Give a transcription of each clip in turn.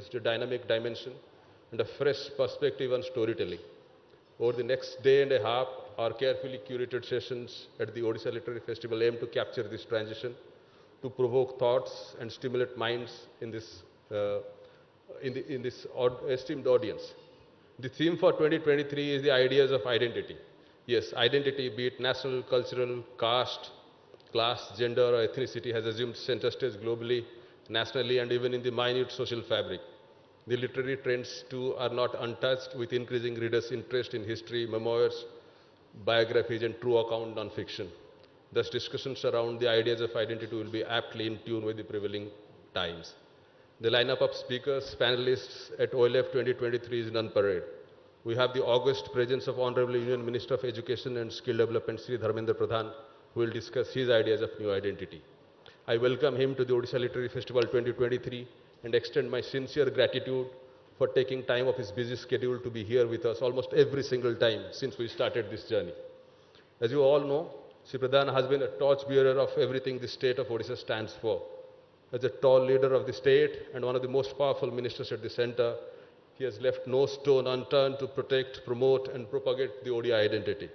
introduced a dynamic dimension and a fresh perspective on storytelling. Over the next day and a half, our carefully curated sessions at the Odisha Literary Festival aim to capture this transition, to provoke thoughts and stimulate minds in this esteemed audience. The theme for 2023 is the ideas of identity. Yes, identity, be it national, cultural, caste, class, gender, or ethnicity, has assumed center stage globally, nationally, and even in the minute social fabric. The literary trends, too, are not untouched, with increasing readers' interest in history, memoirs, biographies, and true account non-fiction. Thus, discussions around the ideas of identity will be aptly in tune with the prevailing times. The lineup of speakers, panelists at OLF 2023 is non-parade. We have the august presence of Honorable Union Minister of Education and Skill Development, Sri Dharmendra Pradhan, who will discuss his ideas of new identity. I welcome him to the Odisha Literary Festival 2023 and extend my sincere gratitude for taking time of his busy schedule to be here with us almost every single time since we started this journey. As you all know, Sri Pradhan has been a torchbearer of everything the state of Odisha stands for. As a tall leader of the state and one of the most powerful ministers at the center, he has left no stone unturned to protect, promote, and propagate the Odia identity.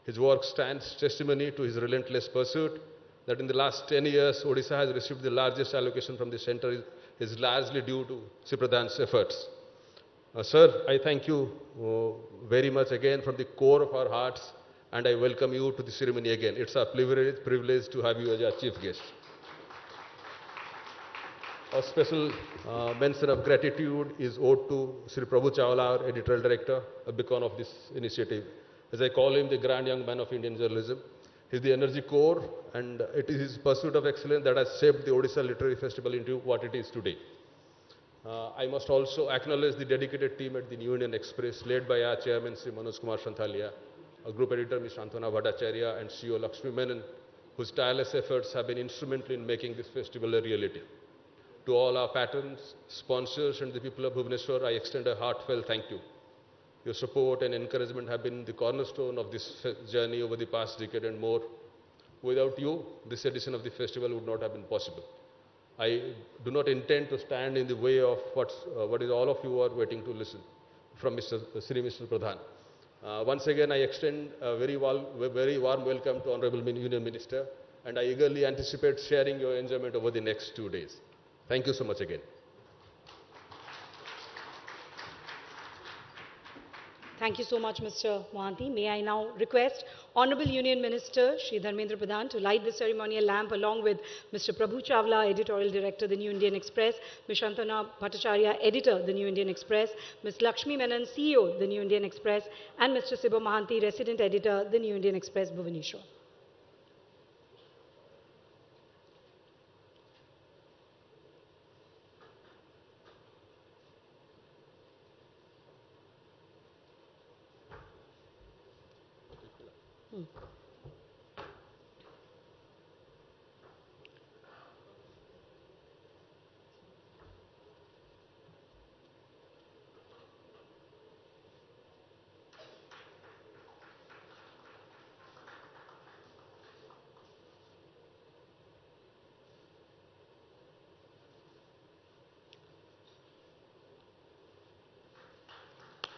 His work stands testimony to his relentless pursuit that in the last 10 years, Odisha has received the largest allocation from the center is largely due to Sri Pradhan's efforts. Sir, I thank you very much again from the core of our hearts, and I welcome you to the ceremony again. It's a privilege to have you as our chief guest. A special mention of gratitude is owed to Sri Prabhu Chawla, our editorial director, a beacon of this initiative. As I call him, the grand young man of Indian journalism. He's the energy core, and it is his pursuit of excellence that has shaped the Odisha Literary Festival into what it is today. I must also acknowledge the dedicated team at the New Indian Express, led by our chairman, Sri Manoj Kumar Shanthalia, our group editor, Ms. Shantana Bhattacharya, and CEO Lakshmi Menon, whose tireless efforts have been instrumental in making this festival a reality. To all our patrons, sponsors, and the people of Bhubaneswar, I extend a heartfelt thank you. Your support and encouragement have been the cornerstone of this journey over the past decade and more. Without you, this edition of the festival would not have been possible. I do not intend to stand in the way of what is all of you are waiting to listen from Mr. Pradhan. Once again, I extend a very warm welcome to Honorable Union Minister, and I eagerly anticipate sharing your enjoyment over the next 2 days. Thank you so much again. Thank you so much, Mr. Mohanty. May I now request Honorable Union Minister Shri Dharmendra Pradhan to light the ceremonial lamp along with Mr. Prabhu Chawla, Editorial Director, The New Indian Express, Ms. Shantana Bhattacharya, Editor, The New Indian Express, Ms. Lakshmi Menon, CEO, The New Indian Express, and Mr. Siba Mohanty, Resident Editor, The New Indian Express, Bhubaneswar.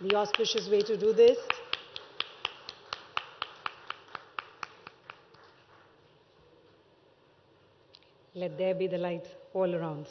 The auspicious way to do this. Let there be the light all around.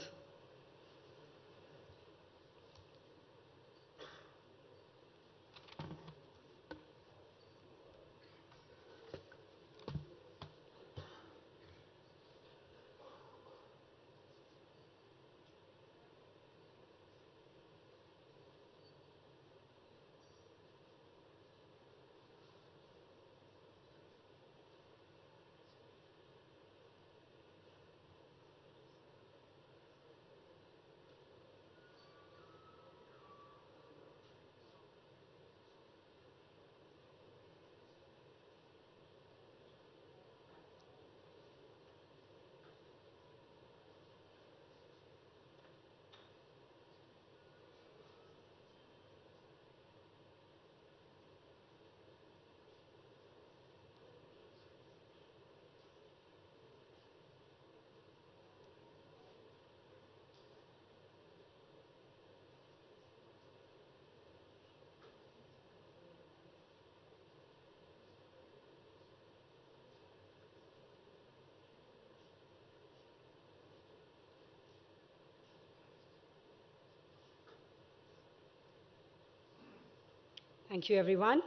Thank you, everyone.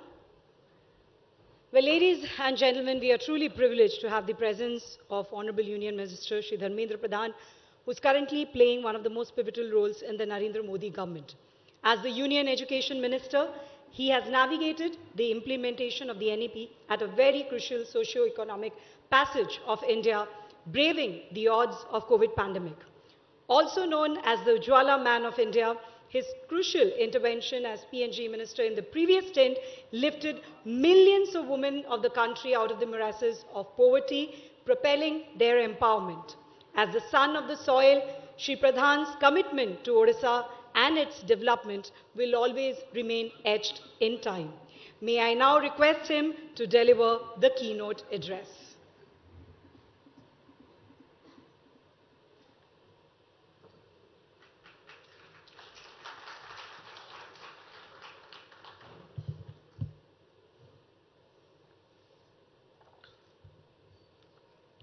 Well, ladies and gentlemen, we are truly privileged to have the presence of Honorable Union Minister Shri Dharmendra Pradhan, who is currently playing one of the most pivotal roles in the Narendra Modi government. As the Union Education Minister, he has navigated the implementation of the NEP at a very crucial socio-economic passage of India, braving the odds of COVID pandemic. Also known as the Ujwala Man of India, his crucial intervention as PNG Minister in the previous stint lifted millions of women of the country out of the morasses of poverty, propelling their empowerment. As the son of the soil, Shri Pradhan's commitment to Odisha and its development will always remain etched in time. May I now request him to deliver the keynote address.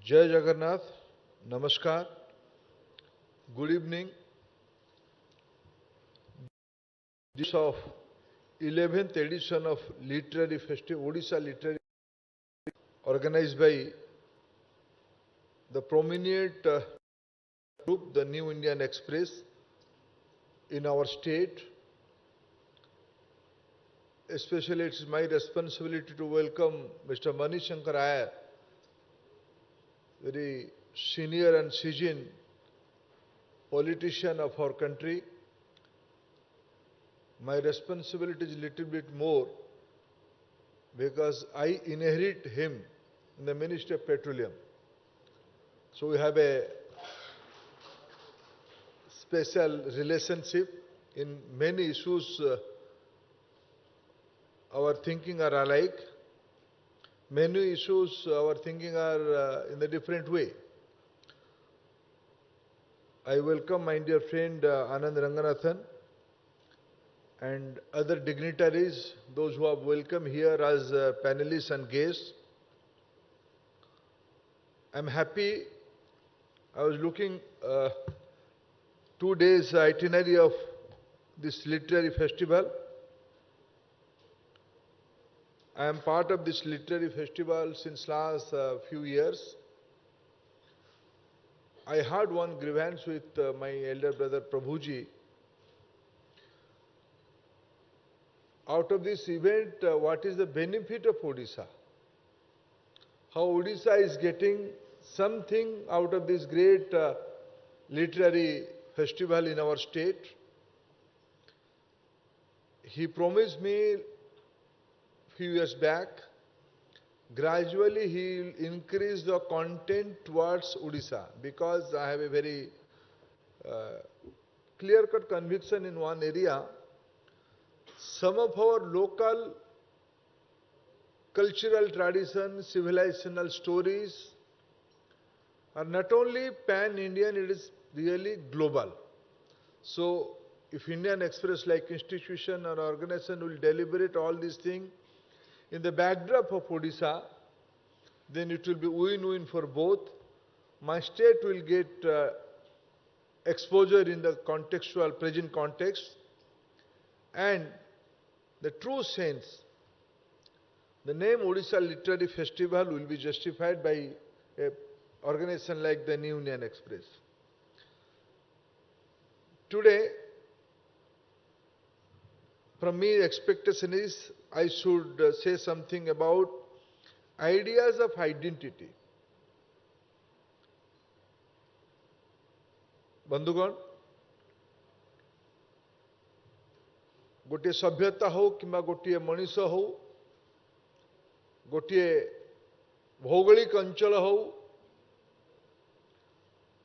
Jai Jagannath, Namaskar, good evening. This of 11th edition of Literary Festival, Odisha Literary, organized by the prominent group, the New Indian Express, in our state. Especially it's my responsibility to welcome Mr. Manish Shankar Iyer, very senior and seasoned politician of our country. My responsibility is a little bit more because I inherit him in the Ministry of Petroleum. So we have a special relationship in many issues. Our thinking are alike. Many issues, our thinking are in a different way. I welcome my dear friend Anand Ranganathan and other dignitaries, those who have welcomed here as panelists and guests. I'm happy. I was looking 2 days itinerary of this literary festival. I am part of this literary festival since last few years. I had one grievance with my elder brother Prabhuji. Out of this event, what is the benefit of Odisha? How Odisha is getting something out of this great literary festival in our state. He promised me few years back, gradually he will increase the content towards Odisha, because I have a very clear-cut conviction in one area. Some of our local cultural traditions, civilizational stories are not only pan-Indian, it is really global. So if Indian Express like institution or organization will deliberate all these things in the backdrop of Odisha, then it will be win-win for both. My state will get exposure in the contextual, present context, and the true sense, the name Odisha Literary Festival will be justified by an organization like the New Indian Express. Today, from me, expectation is I should say something about ideas of identity. बंधुगण, गोटे सभ्यता हो कि गोटे मनीष हो, गोटे भौगोलिक अंचल हो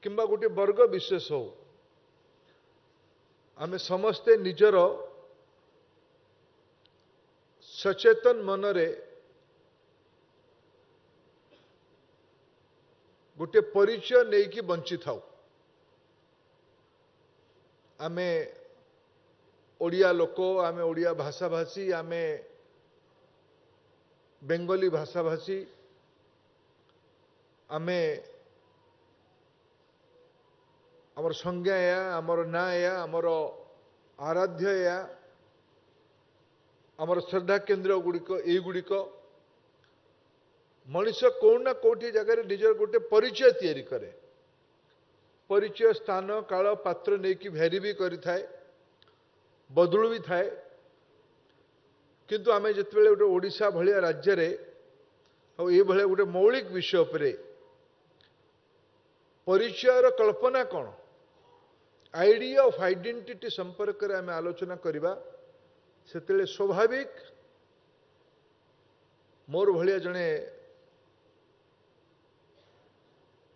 कि गोटे वर्ग विशेष हो, आमे समस्ते निजर सचेतन मनरे गोटे परिचय नहीं कि बंची थाउ। आमे ओडिया लोक, आमे ओडिया भाषाभाषी, आमे बेंगली भाषाभाषी, आमे आमर संज्ञा या आमर ना या आमर आराध्य या आमर श्रद्धा केन्द्र गुड़िक युड़िक मनीष कौना कौटी जगह निजर गोटे परिचय तैयारी करे परिचय स्थान काल पात्र नहीं कि भेरी भी करि थाए बदलू भी थाए किंतु आमे जिते गोटे ओडिशा भलिया राज्य रे ये गोटे मौलिक विषय पर परिचयर कल्पना कौन आइडिया ऑफ आइडेंटिटी संपर्क में आम आलोचना करवा से स्वाभाविक मोर भलिया जने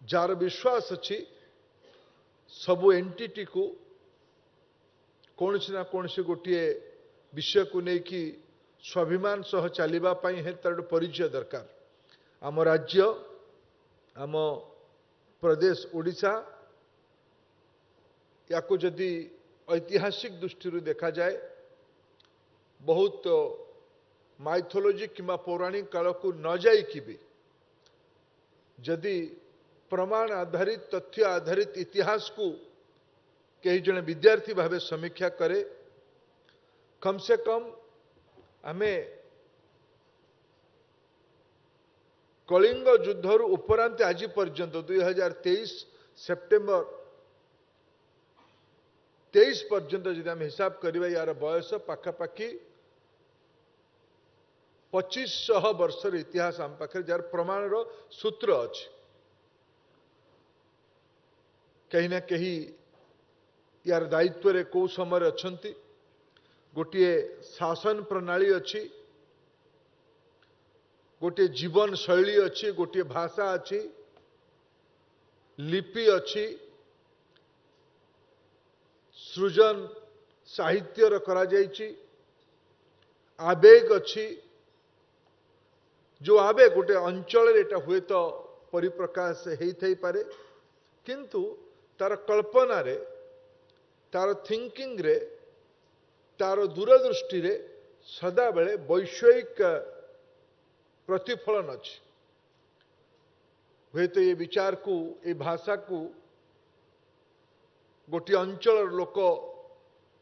जार विश्वास अच्छी सबु एंटिटी को कौन ना कौन गोटे विषय को लेकिन स्वाभिमान सह चलवा तार परिचय दरकार आम राज्य आम प्रदेश ओडिशा या जदि ऐतिहासिक दृष्टि देखा जाए बहुत माइथोलॉजी किंवा पौराणिक काल को न जाइकी भी जदि प्रमाण आधारित तथ्य आधारित इतिहास को कई जन विद्यार्थी भावे समीक्षा करे कम से कम आमे कलिंग युद्धर उपरांत आज पर्यंत 2023 सेप्टेम्बर 23 पर्यंत जदि आम हिसाब करवा यार बयस पाखापाखि 2500 वर्षर इतिहास आम पाखे जार प्रमाणर सूत्र अच्छे कहीं ना कहीं यार दायित्व रे कौ समय अच्छा गोटे शासन प्रणाली अच्छी गोटे जीवन शैली अच्छी गोटे भाषा अच्छी लिपि अच्छी सृजन साहित्यर करा जायछि आवेग अच्छी जो आवेग गोटे अंचल एटा हुए तो परिप्रकाश होई पारे किंतु तार कल्पना रे तार थिंकिंग रे तार दूरदृष्टि रे सदा बेले वैषयिक प्रतिफलन अच्छी हुए तो ये विचार को ये भाषा को गोटे अंचल लोक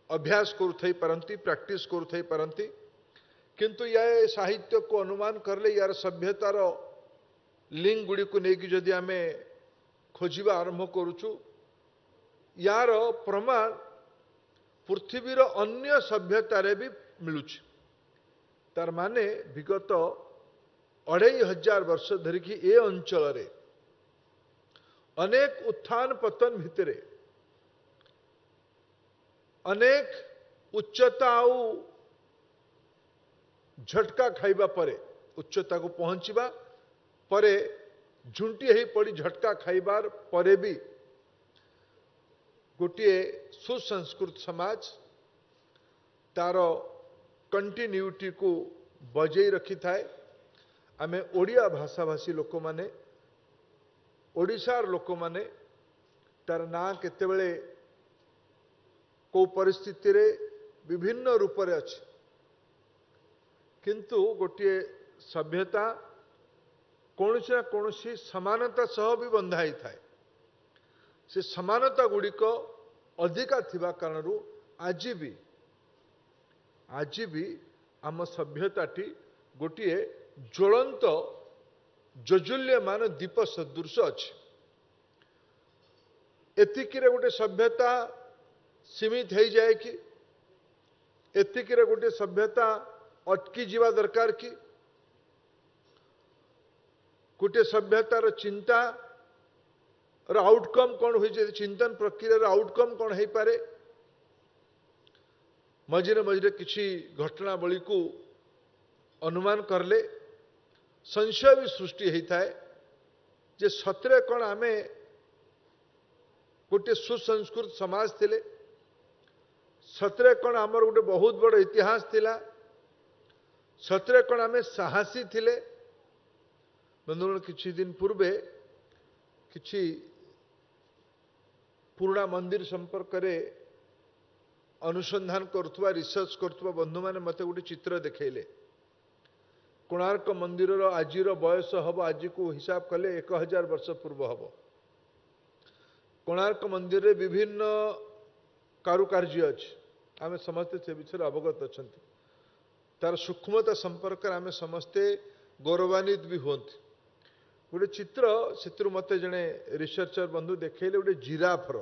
अभ्यास करुथई पारंती प्रैक्टिस करुथई पारंती किंतु या साहित्य को अनुमान करले यार सभ्यतार लिंक गुड़ी को लेकिन जदि आमे खोजिबा आरंभ करुचु यार प्रमाण पृथ्वीर अन्य सभ्यतार भी मिलुछि तार माने विगत 2500 वर्ष धरिकी ए अंचल रे अनेक उत्थान पतन भितरे अनेक उच्चता झटका खाइबा परे उच्चता को पहुंचवा परे झुंटी ही पड़ी झटका खाइबार परे भी गोटे सुसंस्कृत समाज तार कंटिन्यूटी को बजई रखी थाए आमे ओडिया भाषाभाषी लोक माने ओडिशार लोक माने तार ना केतेबेले को परिस्थिति रे विभिन्न रूप रे अछि किंतु गोटे सभ्यता कौनसी ना कौनसी समानता सह भी बंधाई थाए से समानता गुड़िक अधिका थिबा कारणरू आज भी आम सभ्यताटी गोटे ज्वलंत जजुल्यमान दीप सदृश अच्छे एतिकिरे गोटे सभ्यता सीमित हो जाए कि एतिकिरे गोटे सभ्यता अटकी जीवा दरकार कि गोटे सभ्यतार चिंता आउटकम कौन हुई चिंतन प्रक्रिया आउटकम कौन हो पारे मझिरे मझिरे किसी घटनावली को अनुमान करले संशय भी सृष्टि होता है जे सतरे कौन आमे गोटे सुसंस्कृत समाज थिले सतरे कौन आमर गोटे बहुत बड़ इतिहास थिला सतरे कौन आमे साहसी थिले बंधुगण किछि दिन पूर्वे किछि पुराना मंदिर संपर्क रे अनुसंधान करुवा रिसर्च करुवा बंधु माने मते गोटे चित्र देखैले कोणार्क मंदिर आजिर बयस हम आज को हिसाब कले 1000 वर्ष पूर्व हम कोणार्क मंदिर रे विभिन्न कारुकार्य अच्छे आम समस्ते से विषय अवगत अच्छा तार सूक्ष्मता संपर्क आम समस्ते गौरवान्वित भी हूँ गोटे चित्र से मत जड़े रिसर्चर बंधु देखले गोटे जिराफर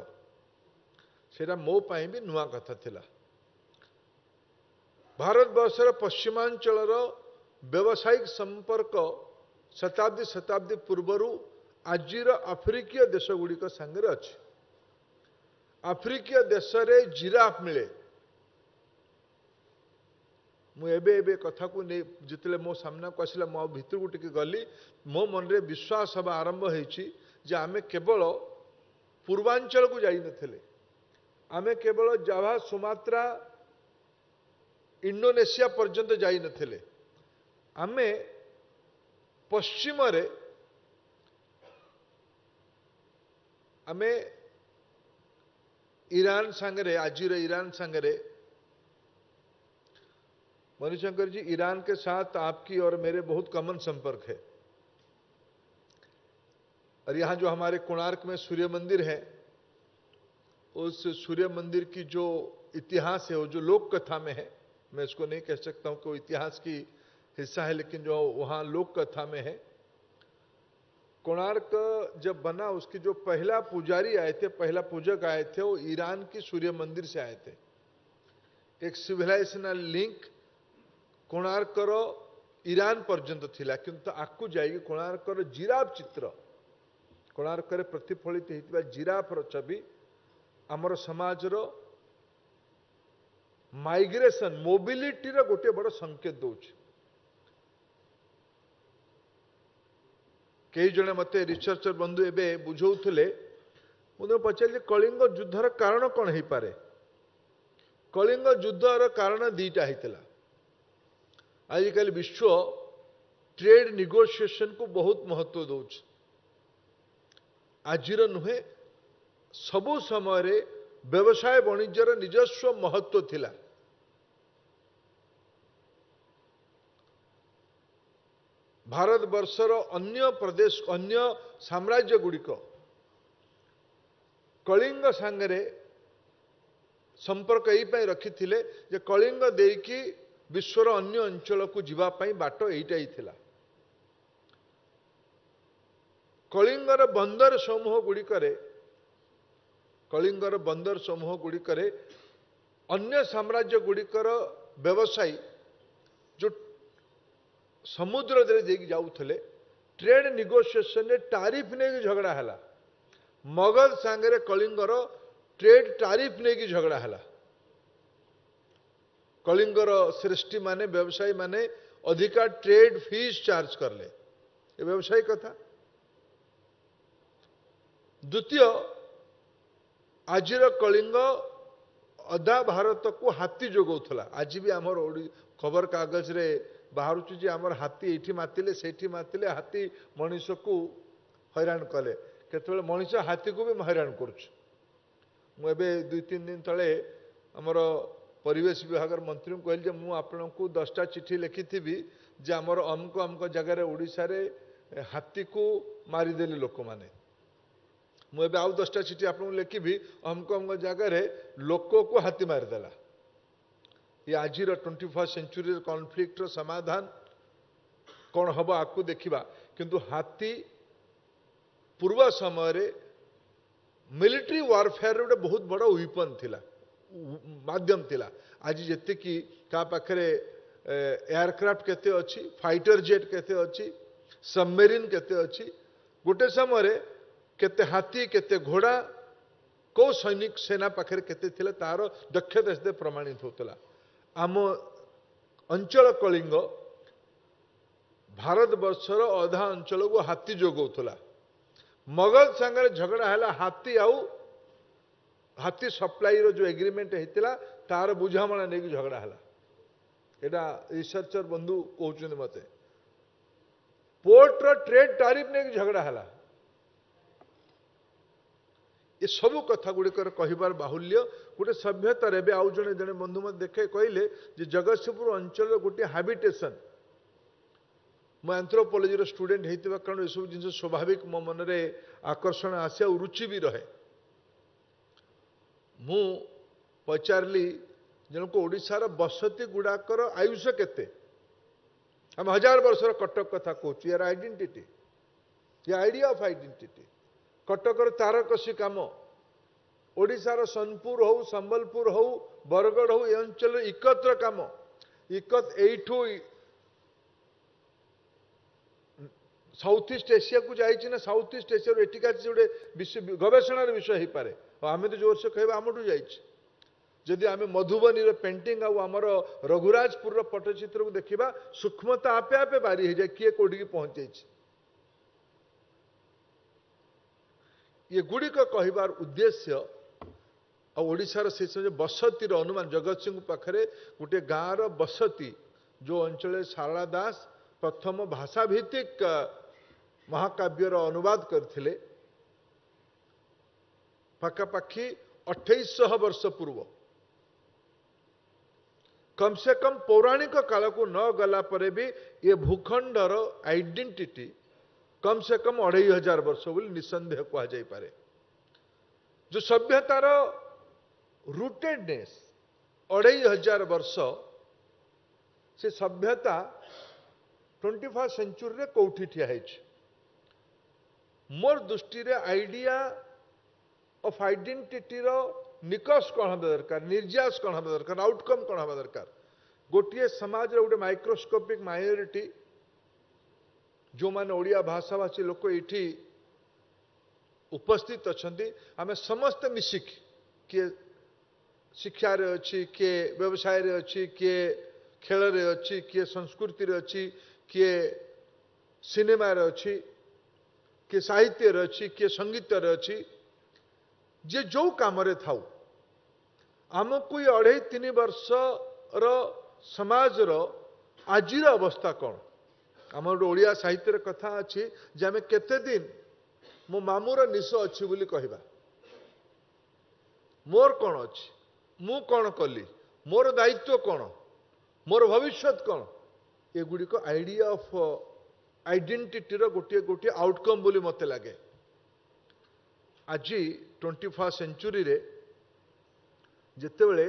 सेटा मो पाई भी नुआ कथा थिला। भारतवर्षर पश्चिमांचल व्यावसायिक संपर्क शताब्दी शताब्दी पूर्वर आजिर आफ्रिकीय देश गुड़िक सांगे अच्छे। आफ्रिकीय देश रे जिराफ मिले। मुझे कथा को नहीं जिते मो सामना को आसला मो भितर को टिके गली मो मन रे विश्वास हवा आरंभ होइछि जे आमे केवल पूर्वांचल को जाई नथिले, आमे केवल जावा सुमात्रा इंडोनेशिया पर्यंत जाई नथिले, आमे पश्चिम रे आमे ईरान सांगरे आजिर ईरान सांगरे मणिशंकर जी ईरान के साथ आपकी और मेरे बहुत कॉमन संपर्क है। और यहाँ जो हमारे कोणार्क में सूर्य मंदिर है उस सूर्य मंदिर की जो इतिहास है वो जो लोक कथा में है, मैं इसको नहीं कह सकता हूँ कि वो इतिहास की हिस्सा है, लेकिन जो वहाँ लोक कथा में है कोणार्क जब बना उसकी जो पहला पुजारी आए थे, पहला पूजक आए थे वो ईरान की सूर्य मंदिर से आए थे। एक सिविलाइजेशनल लिंक कोणार्कर ईरान पर्यंत थिला, किंतु आकु जाइए कोणार्कर जिराफ चित्र कोणार्कर प्रतिफलित होता जिराफर छवि आमर समाजर माइग्रेशन मोबिलिटी गोटे बड़ संकेत दौर। कई जने मत रिसर्चर बंधु एवं बुझौले मुझे पचारे कलिंग युद्धर कारण कौन हो पारे। कलिंग युद्धर कारण दीटा होता। आजिकल विश्व ट्रेड निगोशिएशन को बहुत महत्व दौर। आजिर नुहे सबु समय व्यवसाय वाणिज्यर निजस्व महत्व थिला। भारतवर्षर अन्य प्रदेश अन्य साम्राज्य गुड़िक कलिंग सांगरे संपर्क यही रखी जे कलिंग देकी विश्वर अन्य अंचल को जीवापाई बाट यहीटा ही थिला। कलिंगर बंदर समूह गुड़िकरे कलिंगर बंदर समूह गुड़िकरे अन्य साम्राज्य गुड़िकर व्यवसायी जो समुद्र देकी जाउथले ट्रेड निगोशिएशन टारिफ नहीं झगड़ा है। मगध सांगरे कलिंगर ट्रेड टारिफ नहीं झगड़ा है। कलिंगर श्रेष्ठी माने व्यवसायी माने अधिका ट्रेड फीस चार्ज करले, ये व्यवसायी कथा। द्वितीय आजिर कलिंग अधा भारत को हाथी जोगौला। आज भी आमर खबर कागज रे बाहर जे आमर हाथी एठी मातिले सेठी मातिले हाथी मनीष को हैरान कले, केतबेले मनीष हाथी को भी हैरान करुछ। मु एबे 2-3 दिन तले आमर परिवेश विभाग मंत्री को कहली मु आपको 10टा चिठी लिखिथि जे आमर अमुक अमुक जगार ओडिशा रे हाथी को मारिदेले लोक माने। मु एबे आउ 10टा चिठी आपको लिखी अमुक अमुक जगार लोक को हाथी मारिदेला। ये आजिर 21st सेंचुरी कॉन्फ्लिक्ट समाधान कौन हम आपको देखा, किंतु हाथी पूर्व समय मिलिट्री वारफेयर गोटे बहुत बड़ वेपन थिला, माध्यम थिला। आज जेते कि का पाखरे एयरक्राफ्ट केते अच्छी, फाइटर जेट केते अच्छी, सबमेरीन केते अच्छी, गोटे समय केते हाथी केते घोड़ा को सैनिक सेना पाखरे केते थिला तार दक्षता से प्रमाणित होतला। आम अंचल कलिंग भारतवर्षर अधा अंचल को हाथी जोगौला। मगध सांगरे झगड़ा है हाथी आउ हाथी सप्लाई रो जो एग्रीमेंट होता तार बुझामणा नहीं झगड़ा है। एटा रिसर्चर बंधु कहते मत पोर्ट रो ट्रेड टारिफ नहीं झगड़ा है। ये सबू कथा गुड़िकर कहबार बाहुल्य गोटे सभ्यतार एवं आउ जड़े जड़े बंधु मत देखे कहले जगतसिंहपुर अंचल गोटे हाबिटेशन मो एंथ्रोपोलोजी स्टूडेंट होता कारण यू जिन स्वाभाविक मो मन में आकर्षण आसे और रुचि भी रहे। मु पचारली जनक ओडिशार बसती गुड़ाकर आयुष केते आम 1000 वर्षर कटक कथा कहूँ यार आइडेंटिटी ये आइडिया ऑफ आइडेंटिटी कटकर तारकसी काम ओडिशार सोनपुर हो संबलपुर हो बरगढ़ हो ए अंचल इकत्र काम इकत एठू साउथ ईस्ट एशिया को जाइए ना साउथ ईस्ट एशिया एटिका गोटे गवेषणार विषय हो पारे आम तो जोर से कह आमठू जा जदि आम मधुबनी पेंटिंग आमर रघुराजपुर पट्टचित्र को देखा सूक्ष्मता आपे आपे बारी हो जाए किए कौटी पहुंचे ये गुड़िक कहबार उद्देश्य ओडिशार से समय बसतीर अनुमान जगत सिंह पाखे गोटे गाँव बसती जो अंचल शारदा दास प्रथम भाषाभित्तिक महाकाव्यर अनुवाद करथिले पाखापाखि 2800 वर्ष पूर्व कम से कम पौराणिक काल को न गला परे भी ये भूखंडर आइडेंटिटी कम से कम 2500 वर्ष बोली निसंदेह कह जाई पारे जो सभ्यतार रूटेडनेस 2500 वर्ष से सभ्यता 21st सेंचुरी कौटी ठिया है मोर दृष्टि रे आइडिया ऑफ आइडेंटिटी रो निकष कौन हम दरकार निर्यास कौन हम दरकार आउटकम कौन हम दरकार गोटे समाज रे गोटे माइक्रोस्कोपिक माइनॉरिटी जो माने ओडिया भाषाभाषी लोक ये उपस्थित अच्छा आम समस्त मिसिक किए शिक्षा रे अच्छी किए व्यवसाय रे अच्छी किए खेल रे अच्छी किए संस्कृति रे अच्छी किए सिनेमा रे अच्छी किए साहित्य रे अच्छी किए संगीत रे अच्छी जे जो काम रे थाउ आमको ये 2.5-3 वर्ष रो समाज रो आजिर अवस्था कौन आम ओडिया साहित्य कथा अच्छी जे आम केते दिन मो मामूर निश अच्छी बोली कहबा मोर कौन अच्छी मु कौन कली मोर दायित्व कौन मोर भविष्य कौन एगुड़िक आइडिया ऑफ आइडेंटिटी रो गोटे गोटे आउटकम बोली मते लगे आज 21st सेंचुरी रे जेतेबेले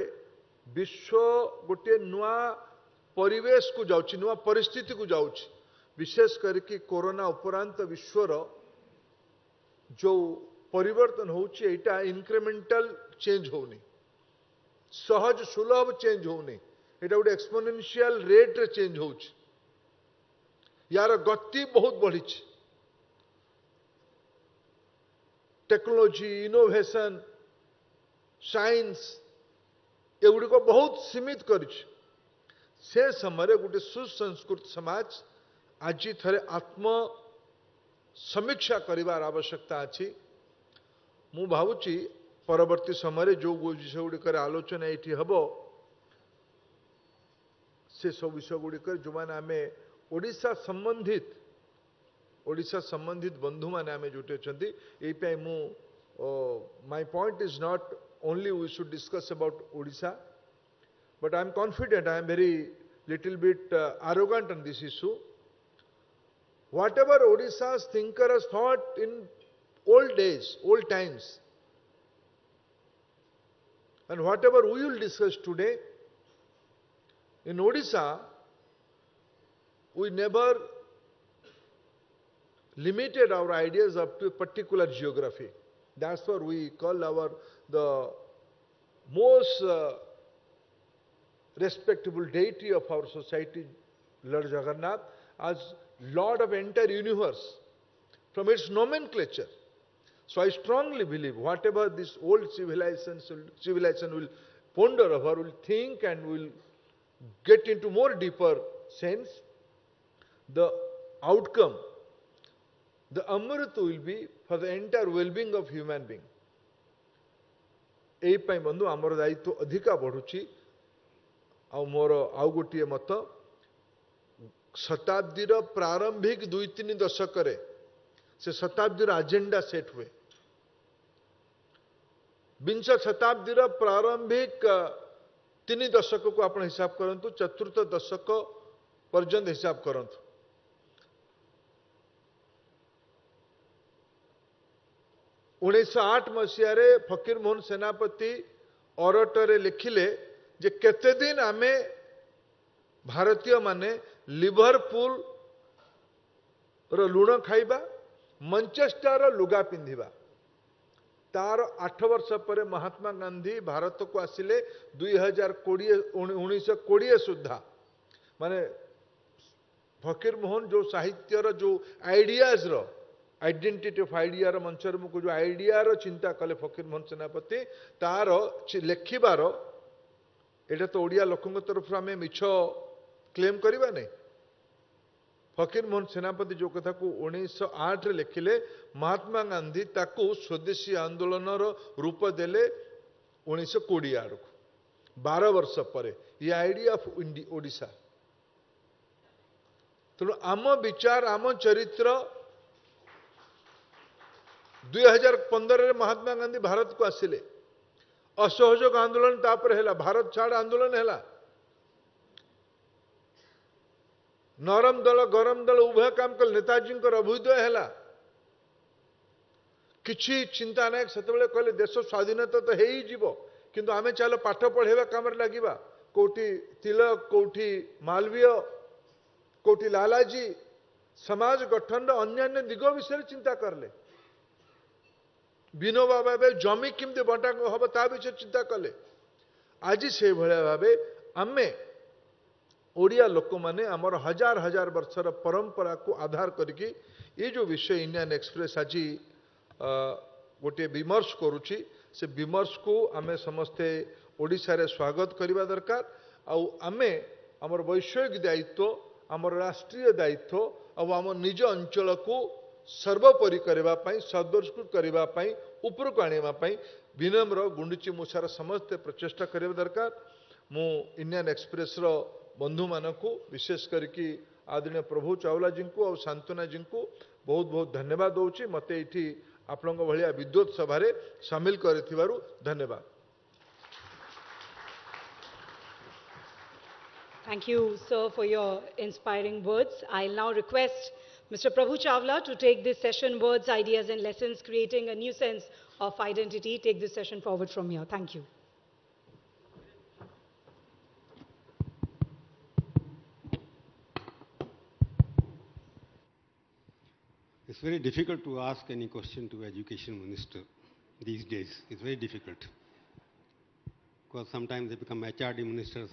विश्व गोटे नुआ परिवेश को जाउची नुआ परिस्थिति को जाउची विशेष करके कोरोना उपरांत विश्वर जो परिवर्तन होउची एटा इंक्रीमेंटल चेंज होनी सहज सुलभ चेंज होनी एटा गोटे एक्सपोनेंशियल रेट रे चेंज होउची यार गति बहुत बढ़ी टेक्नोलॉजी इनोवेशन साइंस एगुड़िक बहुत सीमित कर से समय गोटे सुसंस्कृत समाज आज थे आत्म समीक्षा करार आवश्यकता अच्छी मु भावुची परवर्ती समय जो विषय गुड़िक आलोचना ये हम से सब विषय गुड़िक जो मैंने आम ओडिशा संबंधित बंधु मैंने आम जुटे अच्छा मु my point is not only we should discuss about Odisha, but I am confident, I am very little bit arrogant on this issue. Whatever Odisha's thinkers thought in old days, old times, and whatever we will discuss today, in Odisha, we never limited our ideas up to a particular geography. That's what we call the most respectable deity of our society, Lord Jagannath, as Lord of entire universe, from its nomenclature. So I strongly believe whatever this old civilization will ponder over, will think and will get into more deeper sense, the outcome, the Amrit will be for the entire well-being of human being. एई बंधु आमर दायित्व अधिका बढ़ुची मोर आउ गोटे मत शताब्दीर प्रारंभिक 2-3 दशक से शताब्दीर एजेंडा सेट हुए विंश शताब्दीर प्रारंभिक 3 दशक को आप हिसाब करंतु चतुर्थ दशक पर्यंत हिसाब करंतु 1908 मसीह फकीर मोहन सेनापति ऑरटरे लिखिले जे केते दिन आमे भारतीय माने लिवरपूल रो लुण खाइबा मैनचेस्टर लुगा पिंधिबा तार 8 वर्ष पर महात्मा गांधी भारत को आसिले 1920 सुधा माने फकीर मोहन जो साहित्यर जो आइडियाज रो आइडेंटिटी ऑफ आइडिया रो मंचर मुझे जो आइडिया रो चिंता कले फकीर मोहन सेनापति तार लेखिबार एटा तो ओडिया लोकंग तरफ आम मिछ क्लेम करवा नहीं फकीर मोहन सेनापति जो कथा को 1908 रे लिखिले महात्मा गांधी ताकू स्वदेशी आंदोलन रूप देले 1920 आड़ 12 वर्ष पर ये आइडिया ऑफ ओडिशा तेणु आम विचार आम चरित्र 2015 रे महात्मा गांधी भारत को आसिले असहयोग आंदोलन तापर हैला भारत छाड़ आंदोलन हैला नरम दल गरम दल उभय काम कल नेताजी अभ्युदय हैला किछि चिंता नायक सेतबेले कहले देश स्वाधीनता तो हे ही जीवो किंतु आमे चलो पाठ पढ़ेबा काम रे लागिबा कोठी तिलक कोठी मालवीय कोठी लालाजी समाज गठन अन्य दिग विषय चिंता करले विनोबा भावे जमी किमती बंटा हम ता विषय चिंता कले आज से भाया भाव आमे ओडिया लोक माने आमर हजार हजार वर्षर परंपरा को आधार करके ये जो विषय इंडियन एक्सप्रेस आज गोटे विमर्श करुच्ची से विमर्श को आमे समस्ते ओडिशा रे स्वागत करने दरकार आमे आमर वैषयिक दायित्व आमर राष्ट्रीय दायित्व आम निज अंचल को सर्वोपरि करने सदस्कृत करने उपरक आने विनम्र गुंडुची मूसार समस्ते प्रचेषा करने दरकार मु इंडियन एक्सप्रेस रो बंधु मानक विशेष करके आदरणीय प्रभु चावला जी को और सांत्वना जी को बहुत बहुत धन्यवाद दूची मते इठी आपण भलिया विद्वत सभा सामिल करिथिबारु धन्यवाद। Thank you, sir, for your inspiring words. I'll now request Mr. Prabhu Chawla to take this session, Words, Ideas and Lessons, Creating a New Sense of Identity. Take this session forward from here. Thank you. It's very difficult to ask any question to Education Minister these days. It's very difficult. Because sometimes they become HRD Minister,